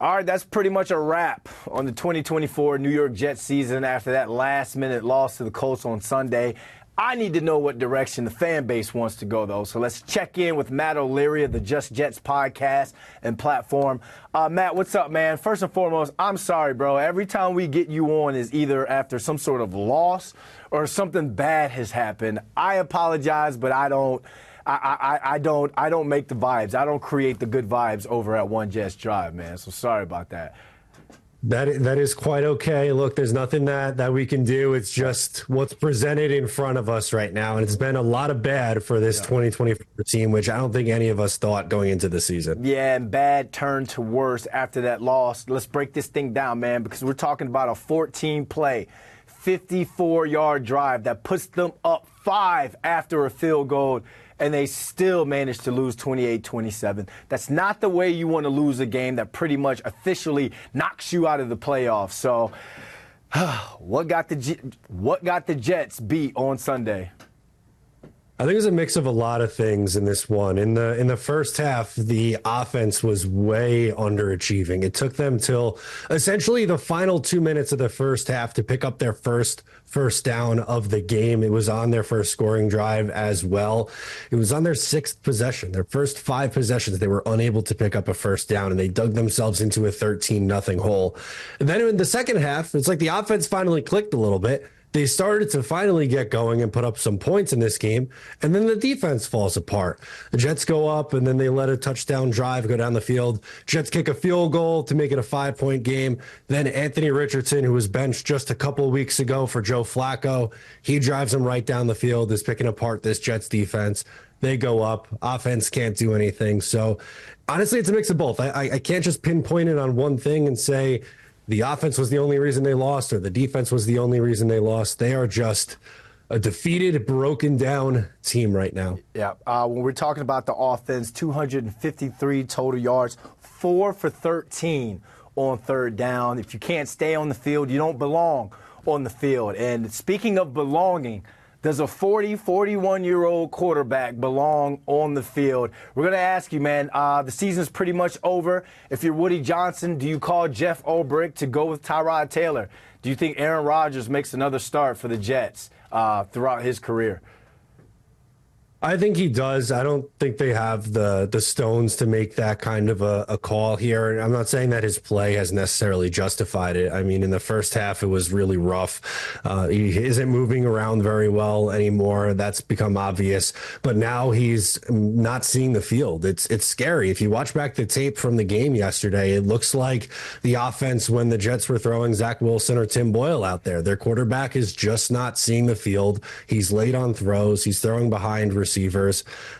All right, that's pretty much a wrap on the 2024 New York Jets season after that last-minute loss to the Colts on Sunday. I need to know what direction the fan base wants to go, though. So let's check in with Matt O'Leary of the Just Jets podcast and platform. Matt, what's up, man? First and foremost, I'm sorry, bro. Every time we get you on is either after some sort of loss or something bad has happened. I apologize, but I don't make the vibes. I don't create the good vibes over at One Jets Drive, man. So sorry about that. That is quite okay. Look, there's nothing that we can do. It's just what's presented in front of us right now. And it's been a lot of bad for this 2024 team, which I don't think any of us thought going into the season. Yeah, and bad turned to worse after that loss. Let's break this thing down, man, because we're talking about a 14-play, 54-yard drive that puts them up 5 after a field goal, and they still managed to lose 28-27. That's not the way you want to lose a game that pretty much officially knocks you out of the playoffs. So what got the Jets beat on Sunday? I think it's a mix of a lot of things in this one. In the first half, the offense was way underachieving. It took them till essentially the final 2 minutes of the first half to pick up their first down of the game. It was on their first scoring drive as well. It was on their 6th possession. Their first 5 possessions, they were unable to pick up a first down, and they dug themselves into a 13-0 hole. And then in the second half, it's like the offense finally clicked a little bit. They started to finally get going and put up some points in this game, and then the defense falls apart. The Jets go up, and then they let a touchdown drive go down the field. Jets kick a field goal to make it a 5-point game. Then Anthony Richardson, who was benched just a couple of weeks ago for Joe Flacco, he drives them right down the field, is picking apart this Jets defense. They go up. Offense can't do anything. So, honestly, it's a mix of both. I can't just pinpoint it on one thing and say the offense was the only reason they lost or the defense was the only reason they lost. They are just a defeated, broken down team right now. Yeah. When we're talking about the offense, 253 total yards, 4 for 13 on third down. If you can't stay on the field, you don't belong on the field. And speaking of belonging, does a 41-year-old quarterback belong on the field? We're going to ask you, man, the season's pretty much over. If you're Woody Johnson, do you call Jeff Ulbrich to go with Tyrod Taylor? Do you think Aaron Rodgers makes another start for the Jets throughout his career? I think he does. I don't think they have the stones to make that kind of a call here. I'm not saying that his play has necessarily justified it. I mean, in the first half, it was really rough. He isn't moving around very well anymore. That's become obvious. But now he's not seeing the field. It's scary. If you watch back the tape from the game yesterday, it looks like the offense when the Jets were throwing Zach Wilson or Tim Boyle out there. Their quarterback is just not seeing the field. He's late on throws. He's throwing behind receivers.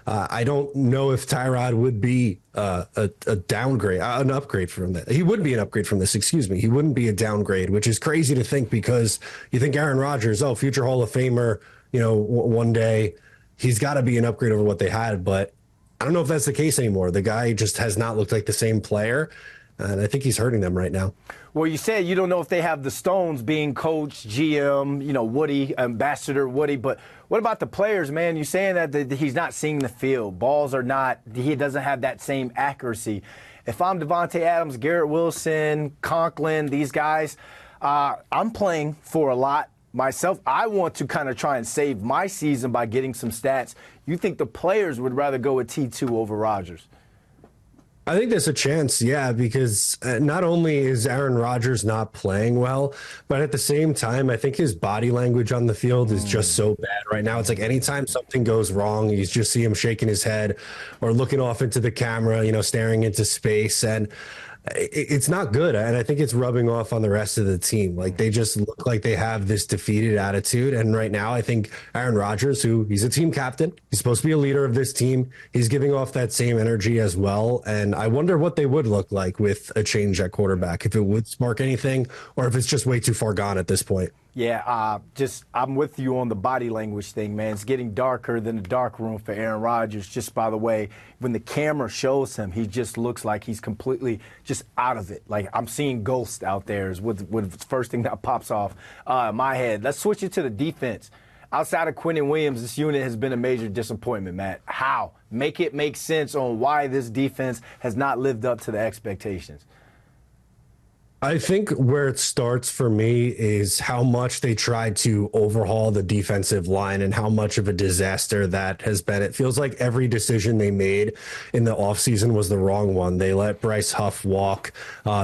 I don't know if Tyrod would be a downgrade, an upgrade from that. He would be an upgrade from this, excuse me. He wouldn't be a downgrade, which is crazy to think because you think Aaron Rodgers, future Hall of Famer, one day he's got to be an upgrade over what they had. But I don't know if that's the case anymore. The guy just has not looked like the same player. And I think he's hurting them right now. Well, you said you don't know if they have the stones being coach, GM, Woody, Ambassador Woody. But what about the players, man? You're saying that he's not seeing the field. Balls are not, he doesn't have that same accuracy. If I'm Devontae Adams, Garrett Wilson, Conklin, these guys, I'm playing for a lot myself. I want to kind of try and save my season by getting some stats. You think the players would rather go with T2 over Rodgers? I think there's a chance, yeah, because not only is Aaron Rodgers not playing well, but at the same time, I think his body language on the field is just so bad right now. It's like anytime something goes wrong, you just see him shaking his head or looking off into the camera, staring into space. And it's not good. And I think it's rubbing off on the rest of the team. Like they just look like they have this defeated attitude. And right now, I think Aaron Rodgers, he's a team captain, he's supposed to be a leader of this team. He's giving off that same energy as well. And I wonder what they would look like with a change at quarterback, if it would spark anything or if it's just way too far gone at this point. Yeah, I'm with you on the body language thing, man. It's getting darker than the dark room for Aaron Rodgers. Just by the way, when the camera shows him, he just looks like he's completely just out of it. Like I'm seeing ghosts out there is what the first thing that pops off my head. Let's switch it to the defense. Outside of Quinnen Williams, this unit has been a major disappointment, Matt. How? Make it make sense on why this defense has not lived up to the expectations. I think where it starts for me is how much they tried to overhaul the defensive line and how much of a disaster that has been. It feels like every decision they made in the offseason was the wrong one. They let Bryce Huff walk.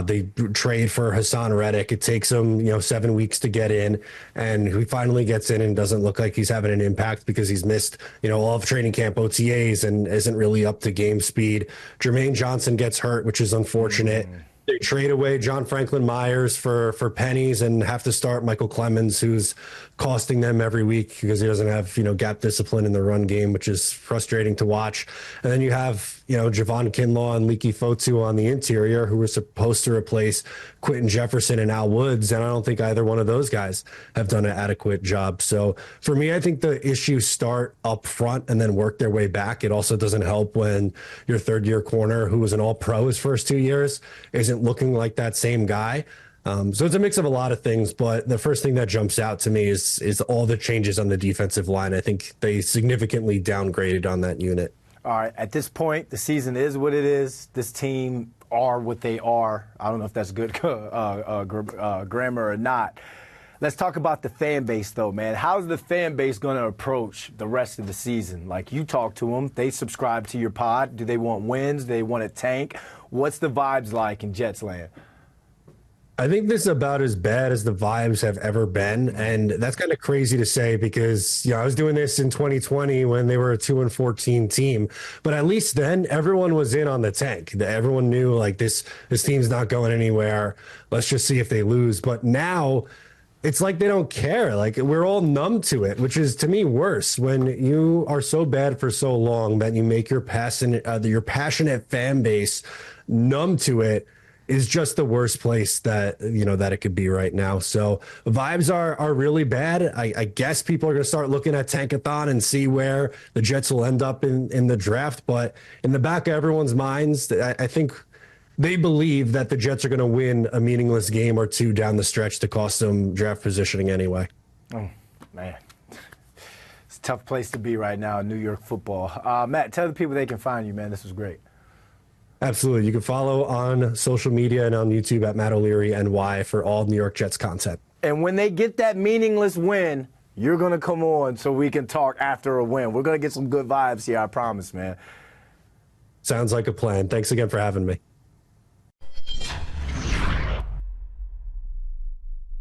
They trade for Hassan Reddick. It takes him, 7 weeks to get in, and he finally gets in and doesn't look like he's having an impact because he's missed, all of training camp OTAs and isn't really up to game speed. Jermaine Johnson gets hurt, which is unfortunate. They trade away John Franklin Myers for pennies and have to start Michael Clemens, who's costing them every week because he doesn't have, gap discipline in the run game, which is frustrating to watch. And then you have, Javon Kinlaw and Leaky Fotu on the interior, who were supposed to replace Quentin Jefferson and Al Woods. And I don't think either one of those guys have done an adequate job. So for me, I think the issues start up front and then work their way back. It also doesn't help when your third year corner, who was an all-pro his first 2 years, isn't looking like that same guy. So it's a mix of a lot of things, but the first thing that jumps out to me is all the changes on the defensive line. I think they significantly downgraded on that unit. All right, at this point, the season is what it is. This team are what they are. I don't know if that's good grammar or not. Let's talk about the fan base, though, man. How's the fan base going to approach the rest of the season? Like, you talk to them. They subscribe to your pod. Do they want wins? Do they want a tank? What's the vibes like in Jets land? I think this is about as bad as the vibes have ever been. And that's kind of crazy to say because, I was doing this in 2020 when they were a 2-14 team. But at least then everyone was in on the tank. Everyone knew like this team's not going anywhere. Let's just see if they lose. But now it's like they don't care. Like we're all numb to it, which is to me worse when you are so bad for so long that you make your passionate fan base numb to it. Is just the worst place that it could be right now. So vibes are really bad. I guess people are going to start looking at Tankathon and see where the Jets will end up in the draft. But in the back of everyone's minds, I think they believe that the Jets are going to win a meaningless game or two down the stretch to cost them draft positioning anyway. Oh, man. It's a tough place to be right now in New York football. Matt, tell the people they can find you, man. This was great. Absolutely. You can follow on social media and on YouTube at Matt O'Leary NY for all New York Jets content. And when they get that meaningless win, you're going to come on so we can talk after a win. We're going to get some good vibes here, I promise, man. Sounds like a plan. Thanks again for having me.